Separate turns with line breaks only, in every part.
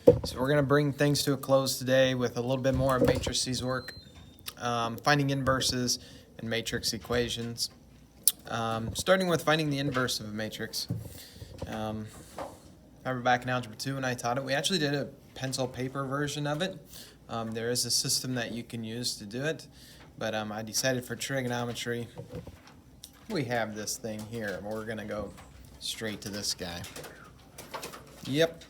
So we're going to bring things to a close today with a little bit more of matrices work, finding inverses and matrix equations. Starting with finding the inverse of a matrix. I remember back in Algebra 2 when I taught it, we actually did a pencil paper version of it. There is a system that you can use to do it, but I decided for trigonometry, we have this thing here. We're going to go straight to this guy. Yep.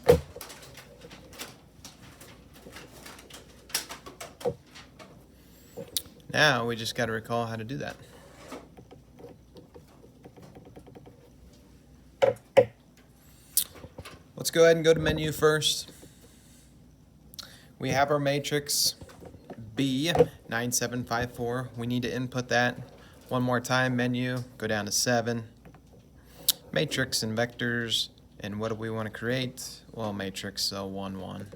Now we just got to recall how to do that. Let's go ahead and go to menu first. We have our matrix B, 9.754. We need to input that one more time. Menu, go down to 7. Matrix and vectors, and what do we want to create? Well, matrix, so 1, 1.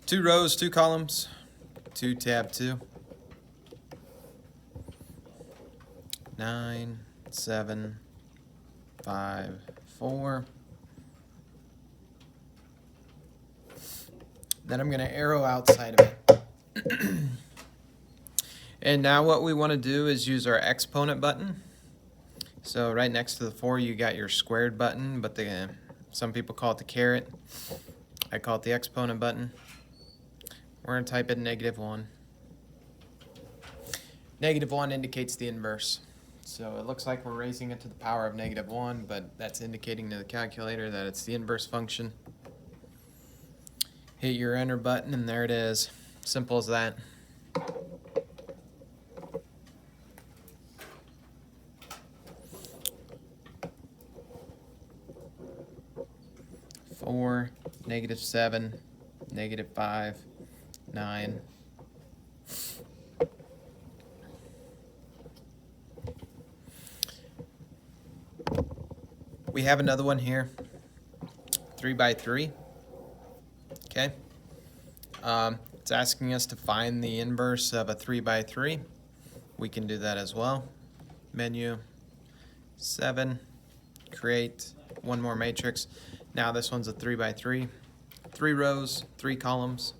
2 rows, 2 columns, 2 tab 2. 9, 7, 5, 4. Then I'm going to arrow outside of it. And now what we want to do is use our exponent button. So right next to the 4 you got your squared button, but some people call it the caret. I call it the exponent button. We're going to type in -1. -1 indicates the inverse. So it looks like we're raising it to the power of -1, but that's indicating to the calculator that it's the inverse function. Hit your enter button and there it is. Simple as that. -4, -7, -5, 9. We have another one here, 3 by 3. Okay. It's asking us to find the inverse of a 3 by 3. We can do that as well. Menu, 7, create one more matrix. Now this one's a 3 by 3. 3 rows, 3 columns.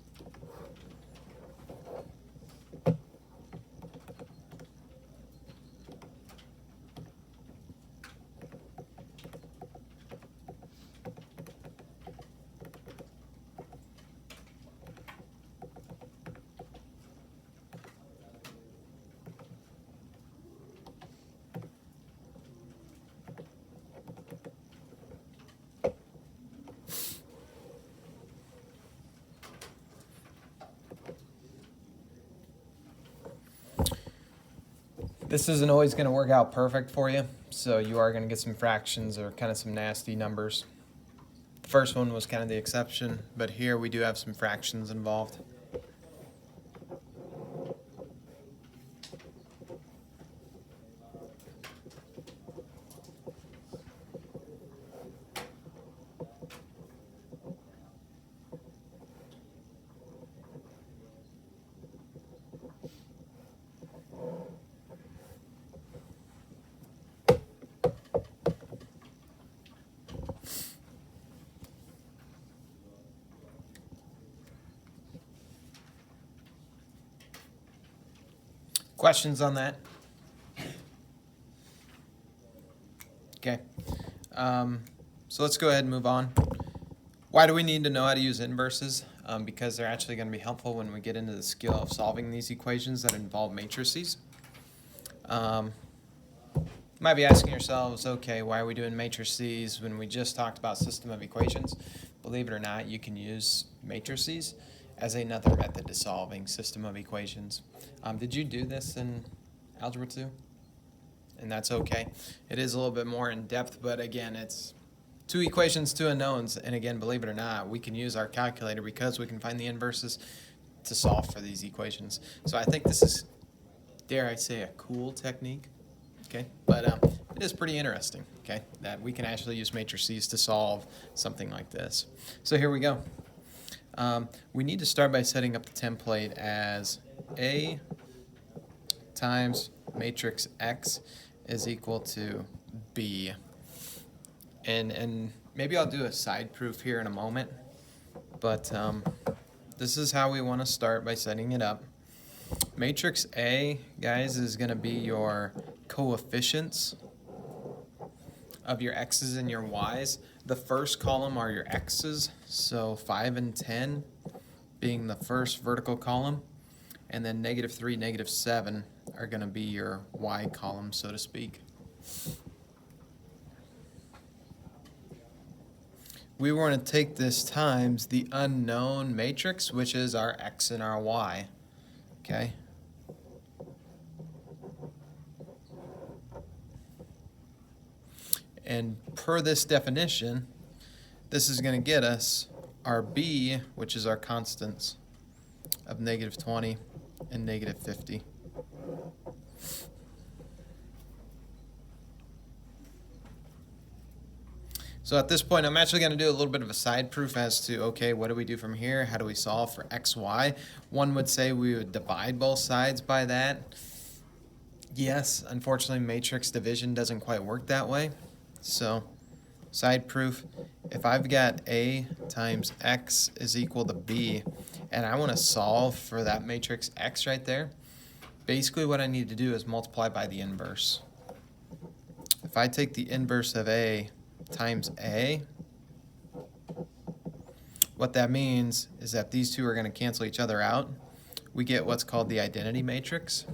This isn't always going to work out perfect for you, so you are going to get some fractions or kind of some nasty numbers. The first one was kind of the exception, but here we do have some fractions involved. Questions on that? Okay. So let's go ahead and move on. Why do we need to know how to use inverses? Because they're actually going to be helpful when we get into the skill of solving these equations that involve matrices. You might be asking yourselves, okay, why are we doing matrices when we just talked about system of equations? Believe it or not, you can use matrices as another method to solving system of equations. Did you do this in Algebra 2? And that's okay. It is a little bit more in depth, but again, it's 2 equations, 2 unknowns, and again, believe it or not, we can use our calculator because we can find the inverses to solve for these equations. So I think this is, dare I say, a cool technique, okay? But it is pretty interesting, okay, that we can actually use matrices to solve something like this. So here we go. We need to start by setting up the template as A times matrix X is equal to B. And maybe I'll do a side proof here in a moment. But this is how we want to start by setting it up. Matrix A, guys, is going to be your coefficients of your x's and your y's. The first column are your x's, so 5 and 10 being the first vertical column, and then -3, -7 are going to be your y column, so to speak. We want to take this times the unknown matrix, which is our x and our y. Okay? And per this definition, this is going to get us our b, which is our constants of -20 and -50. So at this point, I'm actually going to do a little bit of a side proof as to, okay, what do we do from here? How do we solve for x, y? One would say we would divide both sides by that. Yes, unfortunately, matrix division doesn't quite work that way. So, side proof, if I've got a times x is equal to b, and I want to solve for that matrix x right there, basically what I need to do is multiply by the inverse. If I take the inverse of a times a, what that means is that these two are going to cancel each other out. We get what's called the identity matrix.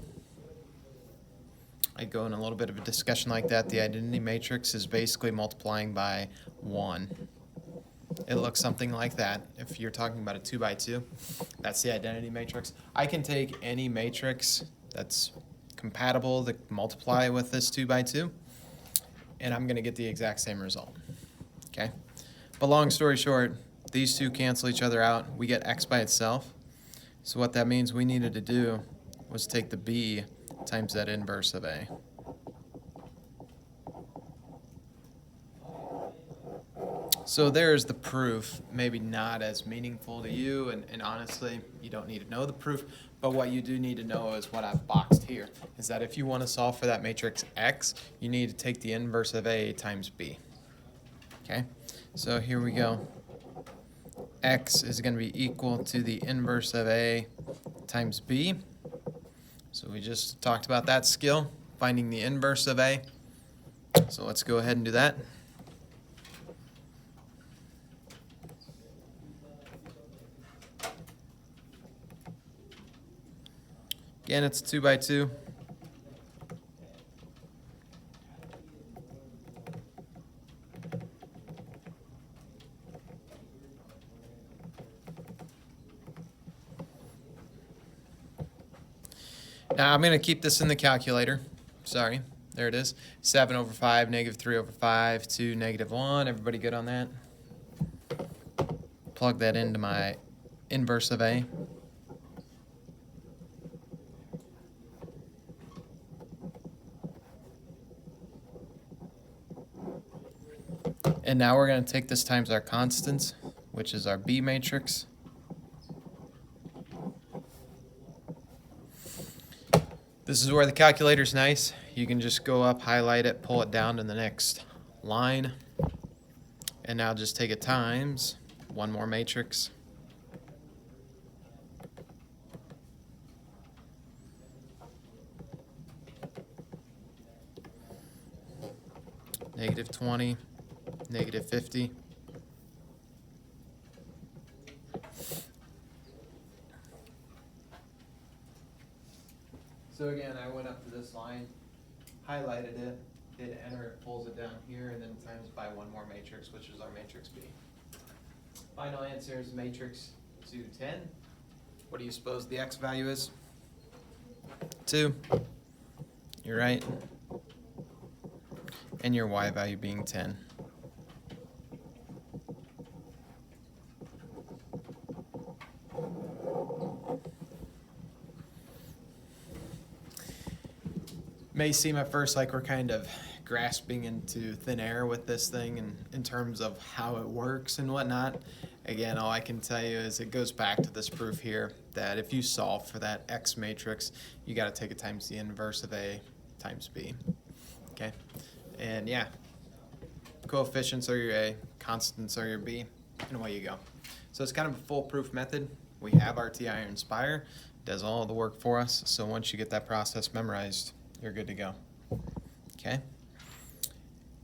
I go in a little bit of a discussion like that. The identity matrix is basically multiplying by 1. It looks something like that. If you're talking about a 2 by 2, that's the identity matrix. I can take any matrix that's compatible to multiply with this 2 by 2, and I'm going to get the exact same result. Okay? But long story short, these two cancel each other out. We get x by itself. So what that means we needed to do was take the b times that inverse of a. So there's the proof. Maybe not as meaningful to you, and honestly, you don't need to know the proof, but what you do need to know is what I've boxed here, is that if you want to solve for that matrix x, you need to take the inverse of a times b. Okay, so here we go. X is going to be equal to the inverse of a times b. So we just talked about that skill, finding the inverse of a. So let's go ahead and do that. Again, it's 2 by 2. Now I'm going to keep this in the calculator. Sorry, there it is. 7 over 5, -3 over 5, 2, -1. Everybody good on that? Plug that into my inverse of a. And now we're going to take this times our constants, which is our B matrix. This is where the calculator's nice. You can just go up, highlight it, pull it down to the next line. And now just take it times one more matrix. -20, -50. So again, I went up to this line, highlighted it, hit enter, it pulls it down here, and then times by one more matrix, which is our matrix B. Final answer is matrix 2, 10. What do you suppose the x value is? 2. You're right. And your y value being 10. May seem at first like we're kind of grasping into thin air with this thing in terms of how it works and whatnot. Again, all I can tell you is it goes back to this proof here that if you solve for that x matrix, you got to take it times the inverse of a times b. Okay? And yeah, coefficients are your a, constants are your b. and away you go. So it's kind of a foolproof method. We have RTI or Inspire, does all the work for us. So once you get that process memorized, you're good to go. Okay?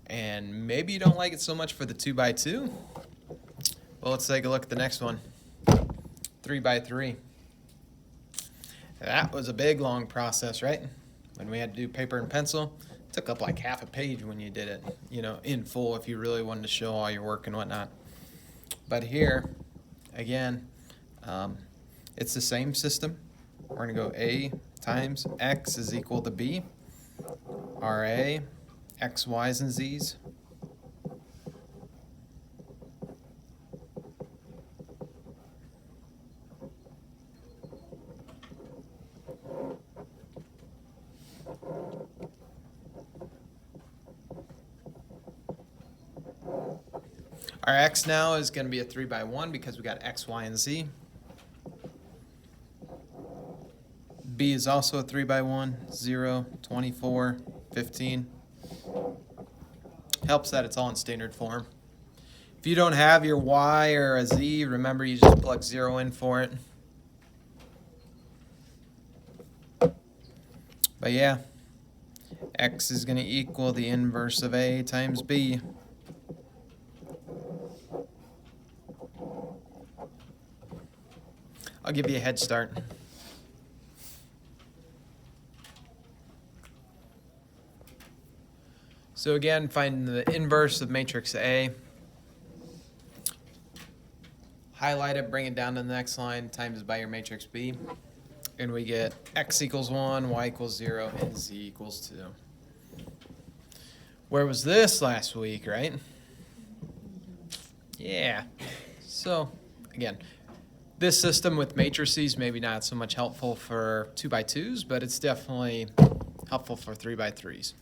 And maybe you don't like it so much for the 2x2. Well, let's take a look at the next one. 3x3. That was a big, long process, right? When we had to do paper and pencil, it took up like half a page when you did it, you know, in full if you really wanted to show all your work and whatnot. But here, again, it's the same system. We're going to go A times X is equal to B. RA, X, Y's, and Z's. Our X now is going to be a 3x1 because we got X, Y, and Z. B is also a 3x1, 0, 24, 15. Helps that it's all in standard form. If you don't have your Y or a Z, remember you just plug 0 in for it. But yeah, X is going to equal the inverse of A times B. I'll give you a head start. So again, find the inverse of matrix A. Highlight it, bring it down to the next line, times by your matrix B. And we get X equals 1, Y equals 0, and Z equals 2. Where was this last week, right? Yeah. So, again, this system with matrices maybe not so much helpful for 2x2s, but it's definitely helpful for 3x3s.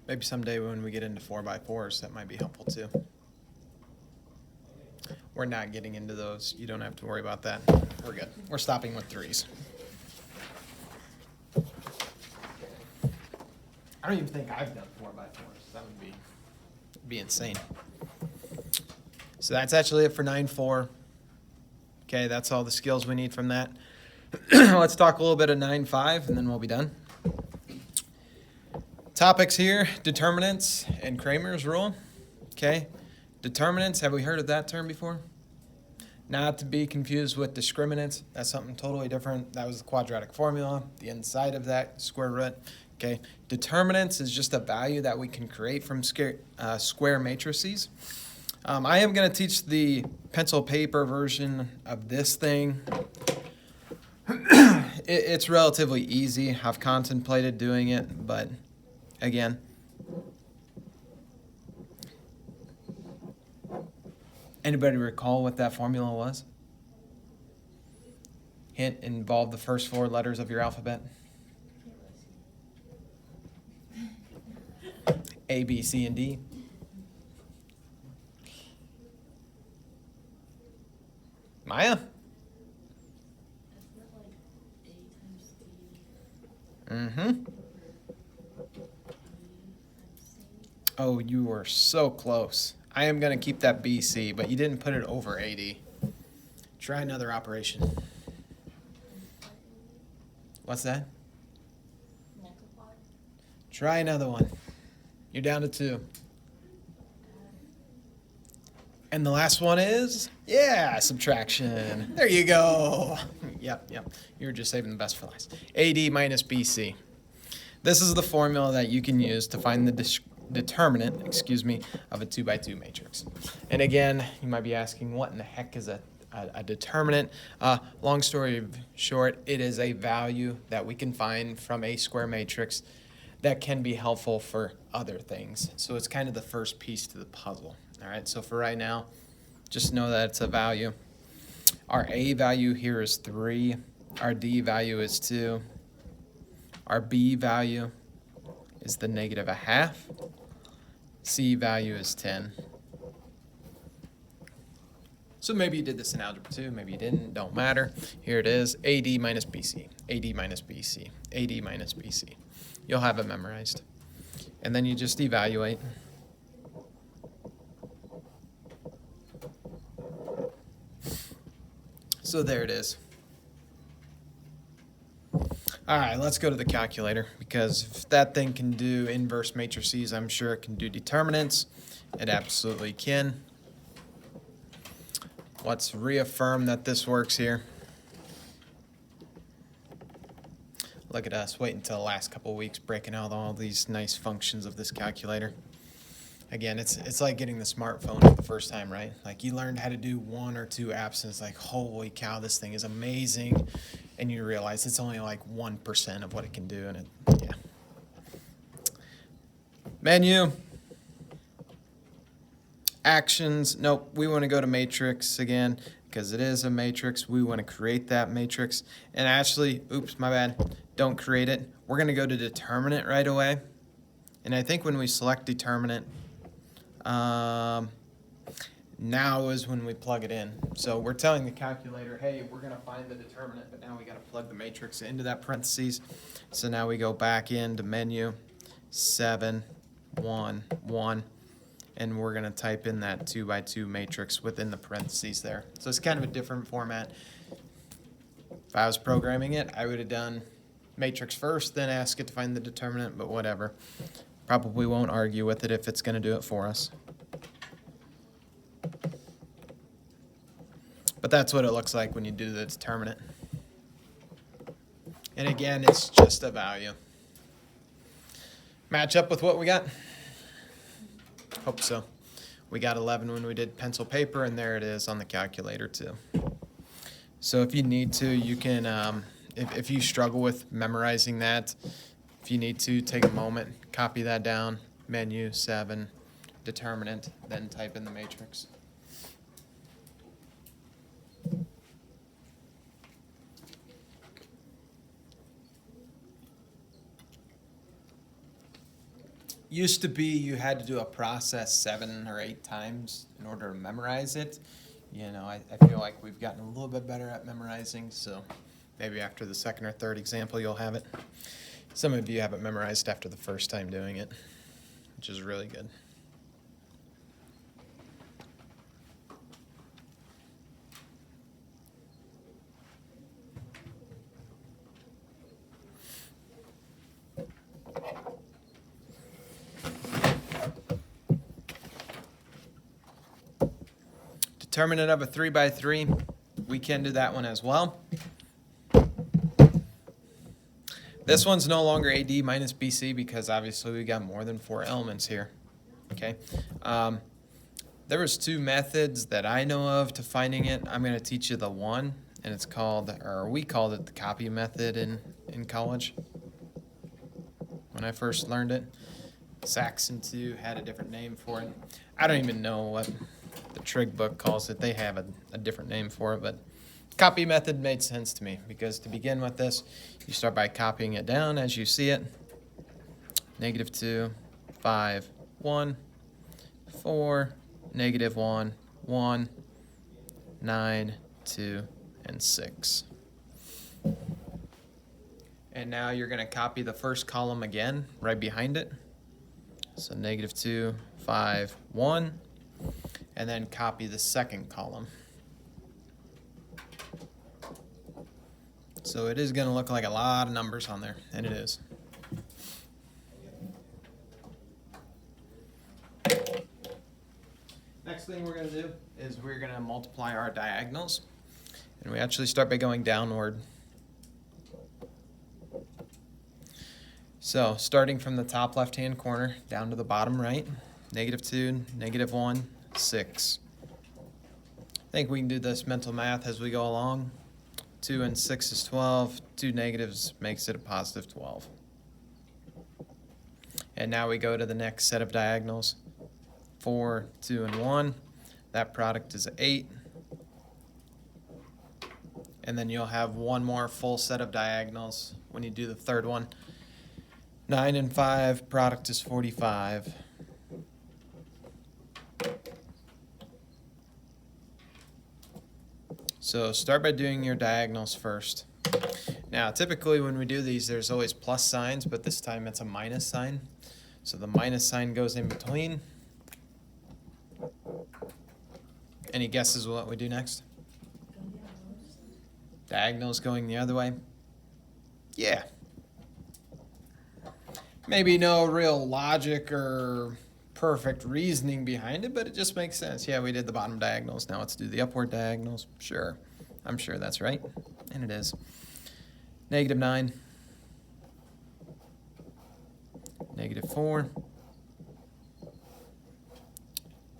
Maybe someday when we get into 4x4s, that might be helpful too. We're not getting into those. You don't have to worry about that. We're good. We're stopping with 3s. I don't even think I've done 4x4s. That would be insane. So that's actually it for 9.4. Okay, that's all the skills we need from that. Let's talk a little bit of 9.5 and then we'll be done. Topics here, determinants and Kramer's rule. Okay, determinants, have we heard of that term before? Not to be confused with discriminants. That's something totally different. That was the quadratic formula, the inside of that, square root. Okay, determinants is just a value that we can create from square matrices. I am going to teach the pencil paper version of this thing. It's relatively easy. I've contemplated doing it, but again, anybody recall what that formula was? Hint, involved the first 4 letters of your alphabet. A, B, C, and D. Maya? Mm-hmm. Oh, you were so close. I am going to keep that BC, but you didn't put it over 80. Try another operation. What's that? Try another one. You're down to 2. And the last one is, yeah, subtraction. There you go. Yep. You were just saving the best for last. AD minus BC. This is the formula that you can use to find the determinant, of a 2x2 matrix. And again, you might be asking, what in the heck is a determinant? Long story short, it is a value that we can find from a square matrix that can be helpful for other things. So it's kind of the first piece to the puzzle. All right, so for right now, just know that it's a value. Our A value here is 3. Our D value is 2. Our B value is the -0.5. C value is 10. So maybe you did this in Algebra 2, maybe you didn't, don't matter. Here it is, AD minus BC, AD minus BC, AD minus BC. You'll have it memorized. And then you just evaluate. So there it is. All right, let's go to the calculator, because if that thing can do inverse matrices, I'm sure it can do determinants. It absolutely can. Let's reaffirm that this works here. Look at us, wait until the last couple of weeks breaking out all these nice functions of this calculator. Again, it's like getting the smartphone for the first time, right? Like you learned how to do 1 or 2 apps and it's like, holy cow, this thing is amazing. And you realize it's only like 1% of what it can do, and yeah. Menu. Actions, nope, we want to go to matrix again, because it is a matrix. We want to create that matrix. And actually, oops, my bad, don't create it. We're going to go to determinant right away. And I think when we select determinant, now is when we plug it in. So we're telling the calculator, hey, we're going to find the determinant, but now we got to plug the matrix into that parentheses. So now we go back into menu, 7, 1, 1, and we're going to type in that 2 by 2 matrix within the parentheses there. So it's kind of a different format. If I was programming it, I would have done matrix first, then ask it to find the determinant, but whatever. Probably won't argue with it if it's going to do it for us. But that's what it looks like when you do the determinant. And again, it's just a value. Match up with what we got? Hope so. We got 11 when we did pencil paper, and there it is on the calculator too. So if you need to, you can, if you struggle with memorizing that, if you need to, take a moment, copy that down, menu, 7, determinant, then type in the matrix. Used to be you had to do a process 7 or 8 times in order to memorize it. You know, I feel like we've gotten a little bit better at memorizing, so maybe after the 2nd or 3rd example you'll have it. Some of you have it memorized after the first time doing it, which is really good. Determinant of a 3 by 3, we can do that one as well. This one's no longer AD minus BC because obviously we got more than 4 elements here. Okay. There was 2 methods that I know of to finding it. I'm going to teach you the one, and it's called, or we called it the copy method in college when I first learned it. Saxon 2 had a different name for it. I don't even know what the Trig book calls it. They have a different name for it, but copy method made sense to me because to begin with this, you start by copying it down as you see it. -2, 5, 1, 4, -1, 1, 9, 2, and 6. And now you're going to copy the first column again right behind it. So -2, 5, 1, and then copy the second column. So it is going to look like a lot of numbers on there, and it is. Next thing we're going to do is we're going to multiply our diagonals, and we actually start by going downward. So starting from the top left-hand corner down to the bottom right, -2, -1, 6. I think we can do this mental math as we go along. 2 and 6 is 12. 2 negatives makes it a positive 12. And now we go to the next set of diagonals. 4, 2, and 1. That product is 8. And then you'll have one more full set of diagonals when you do the third one. 9 and 5, product is 45. So start by doing your diagonals first. Now, typically when we do these, there's always plus signs, but this time it's a minus sign. So the minus sign goes in between. Any guesses what we do next? Diagonals going the other way? Yeah. Maybe no real logic or perfect reasoning behind it, but it just makes sense. Yeah, we did the bottom diagonals. Now let's do the upward diagonals. Sure. I'm sure that's right. And it is. -9. -4.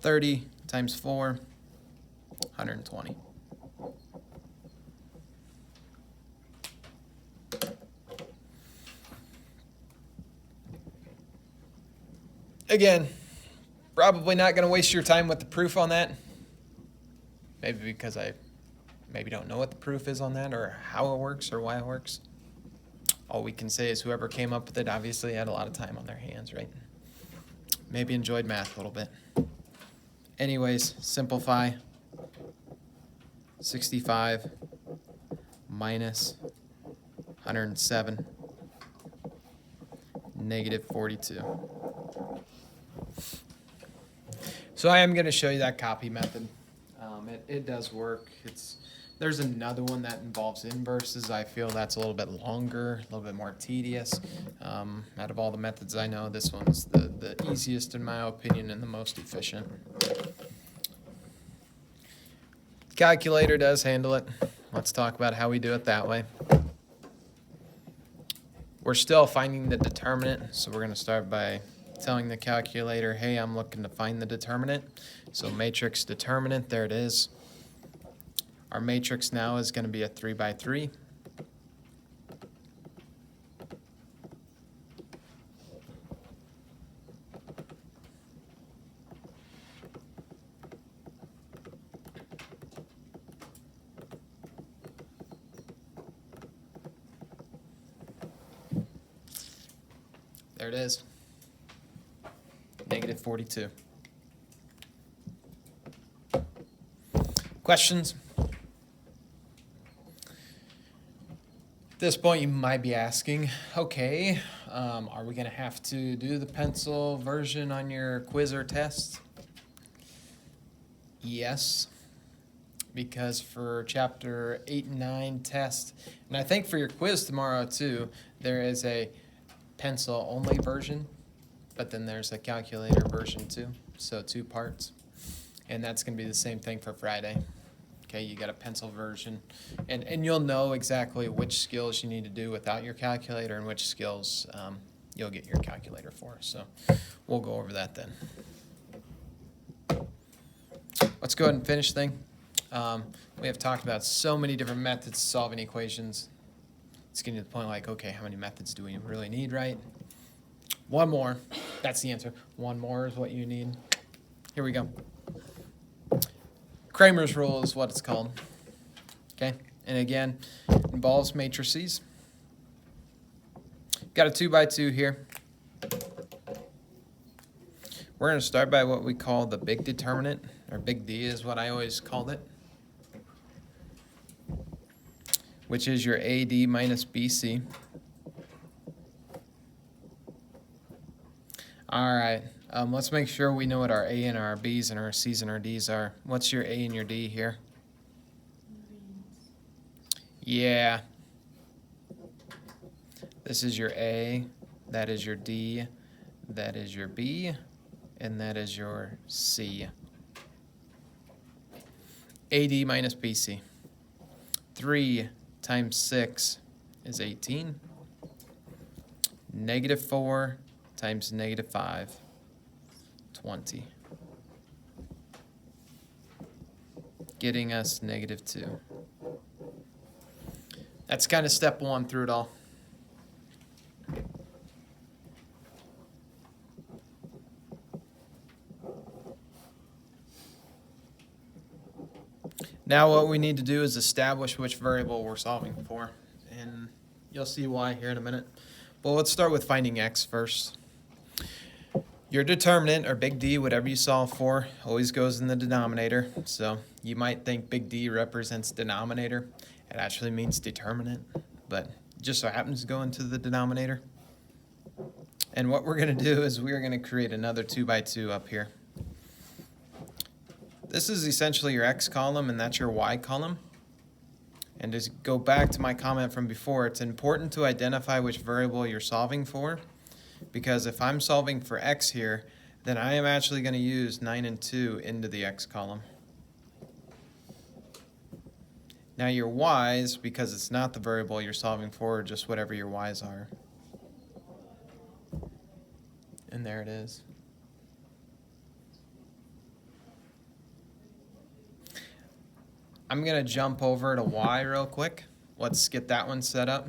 30 times 4, 120. Again, probably not going to waste your time with the proof on that. Maybe because I maybe don't know what the proof is on that or how it works or why it works. All we can say is whoever came up with it obviously had a lot of time on their hands, right? Maybe enjoyed math a little bit. Anyways, simplify. 65 minus 107 -42. So I am going to show you that copy method. It does work. There's another one that involves inverses. I feel that's a little bit longer, a little bit more tedious. Out of all the methods I know, this one's the easiest in my opinion and the most efficient. Calculator does handle it. Let's talk about how we do it that way. We're still finding the determinant, so we're going to start by telling the calculator, hey, I'm looking to find the determinant. So matrix determinant, there it is. Our matrix now is going to be a 3 by 3. There it is. -42. Questions? At this point, you might be asking, okay, are we going to have to do the pencil version on your quiz or test? Yes, because for chapter 8 and 9 test, and I think for your quiz tomorrow too, there is a pencil only version, but then there's a calculator version too, so 2 parts. And that's going to be the same thing for Friday. Okay, you got a pencil version, and you'll know exactly which skills you need to do without your calculator and which skills you'll get your calculator for. So we'll go over that then. Let's go ahead and finish thing. We have talked about so many different methods to solving equations. It's getting to the point like, okay, how many methods do we really need, right? One more. That's the answer. One more is what you need. Here we go. Kramer's rule is what it's called. Okay, and again, involves matrices. Got a 2 by 2 here. We're going to start by what we call the big determinant, or big D is what I always called it, which is your AD minus BC. All right, let's make sure we know what our A and our B's and our C's and our D's are. What's your A and your D here? Yeah. This is your A, that is your D, that is your B, and that is your C. AD minus BC. 3 times 6 is 18. -4 times -5, 20. Getting us -2. That's kind of step 1 through it all. Now what we need to do is establish which variable we're solving for, and you'll see why here in a minute. Well, let's start with finding x first. Your determinant, or big D, whatever you solve for, always goes in the denominator. So you might think big D represents denominator. It actually means determinant, but it just so happens to go into the denominator. And what we're going to do is we're going to create another 2 by 2 up here. This is essentially your x column, and that's your y column. And to go back to my comment from before, it's important to identify which variable you're solving for, because if I'm solving for x here, then I am actually going to use 9 and 2 into the x column. Now your y's, because it's not the variable you're solving for, are just whatever your y's are. And there it is. I'm going to jump over to y real quick. Let's get that one set up,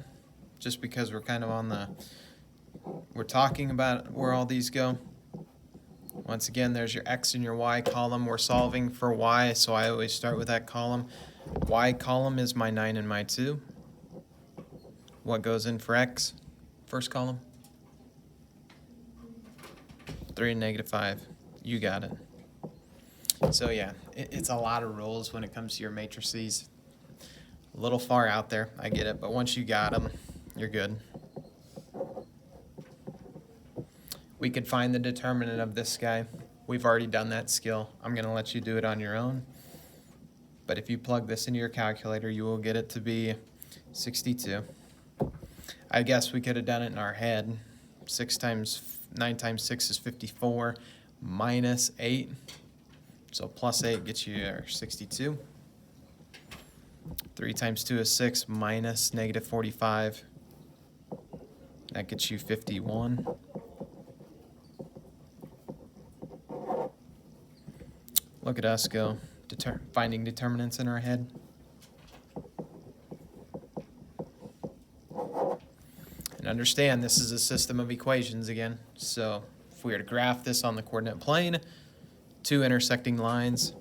just because we're kind of on the, we're talking about where all these go. Once again, there's your x and your y column. We're solving for y, so I always start with that column. Y column is my 9 and my 2. What goes in for x? First column? 3 and -5. You got it. So yeah, it's a lot of rules when it comes to your matrices. A little far out there, I get it, but once you got them, you're good. We could find the determinant of this guy. We've already done that skill. I'm going to let you do it on your own. But if you plug this into your calculator, you will get it to be 62. I guess we could have done it in our head. 9 times 6 is 54, minus 8. So plus 8 gets you your 62. 3 times 2 is 6, minus -45. That gets you 51. Look at us go, finding determinants in our head. And understand, this is a system of equations again. So if we were to graph this on the coordinate plane, 2 intersecting lines,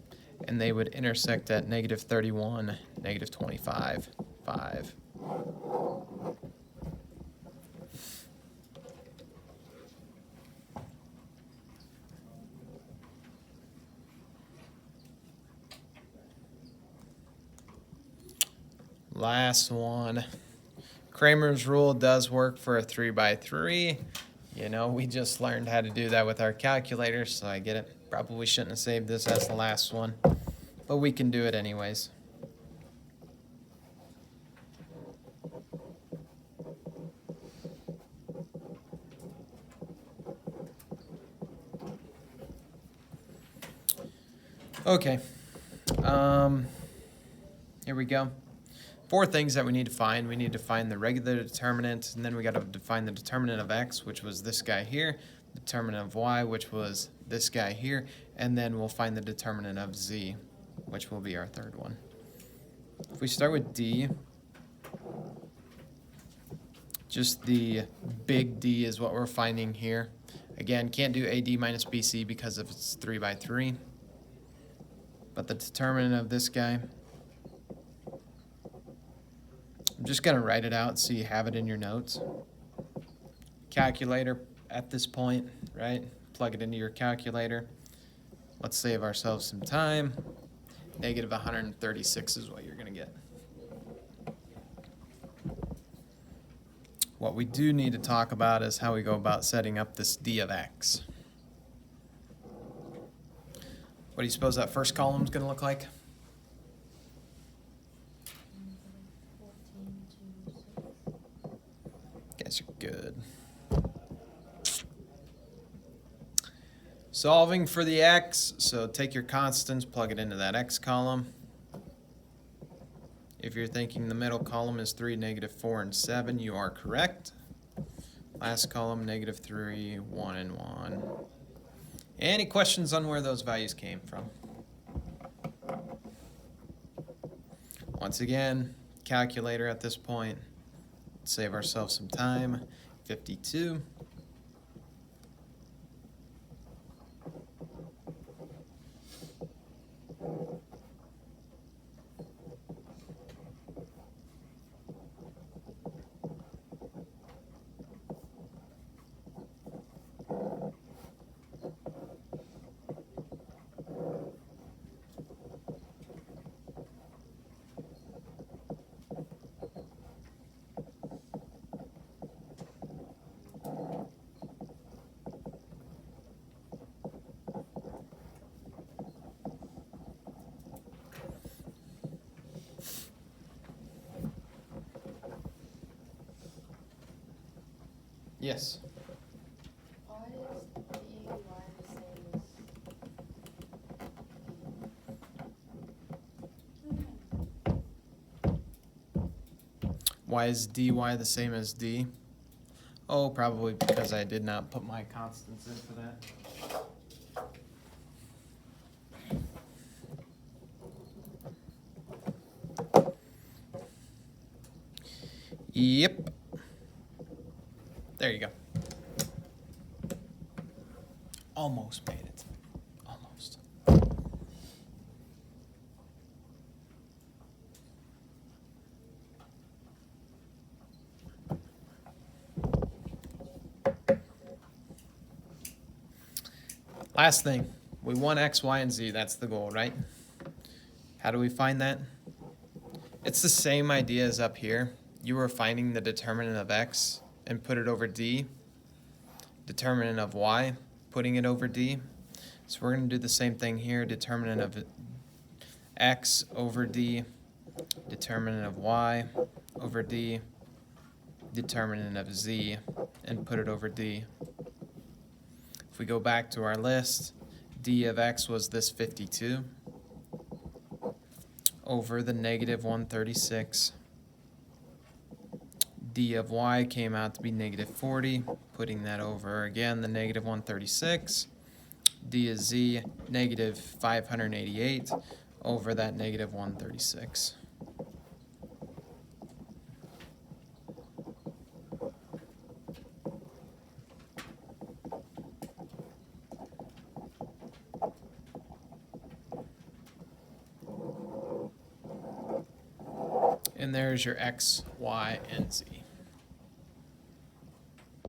and they would intersect at -31, -25, 5. Last one. Kramer's rule does work for a 3x3. You know, we just learned how to do that with our calculator, so I get it. Probably shouldn't have saved this as the last one, but we can do it anyways. Okay, here we go. 4 things that we need to find. We need to find the regular determinant, and then we got to define the determinant of x, which was this guy here, the determinant of y, which was this guy here, and then we'll find the determinant of z, which will be our third one. If we start with D, just the big D is what we're finding here. Again, can't do AD minus BC because of it's 3x3. But the determinant of this guy, I'm just going to write it out so you have it in your notes. Calculator at this point, right? Plug it into your calculator. Let's save ourselves some time. -136 is what you're going to get. What we do need to talk about is how we go about setting up this D of x. What do you suppose that first column is going to look like? Guess you're good. Solving for the x, so take your constants, plug it into that x column. If you're thinking the middle column is 3, -4, and 7, you are correct. Last column, -3, 1, and 1. Any questions on where those values came from? Once again, calculator at this point. Save ourselves some time. 52. Yes.
Why is dy the same
Why is dy the same as d? Oh, probably because I did not put my constants in for that. Yep. There you go. Almost made it. Almost. Last thing, we want x, y, and z. That's the goal, right? How do we find that? It's the same idea as up here. You were finding the determinant of x and put it over d. Determinant of y, putting it over d. So we're going to do the same thing here. Determinant of x over d. Determinant of y over d. Determinant of z, and put it over d. If we go back to our list, d of x was this 52 over the negative 136. D of y came out to be negative 40, putting that over again the negative 136. D of z, negative 588 over that negative 136. And there's your x, y, and z.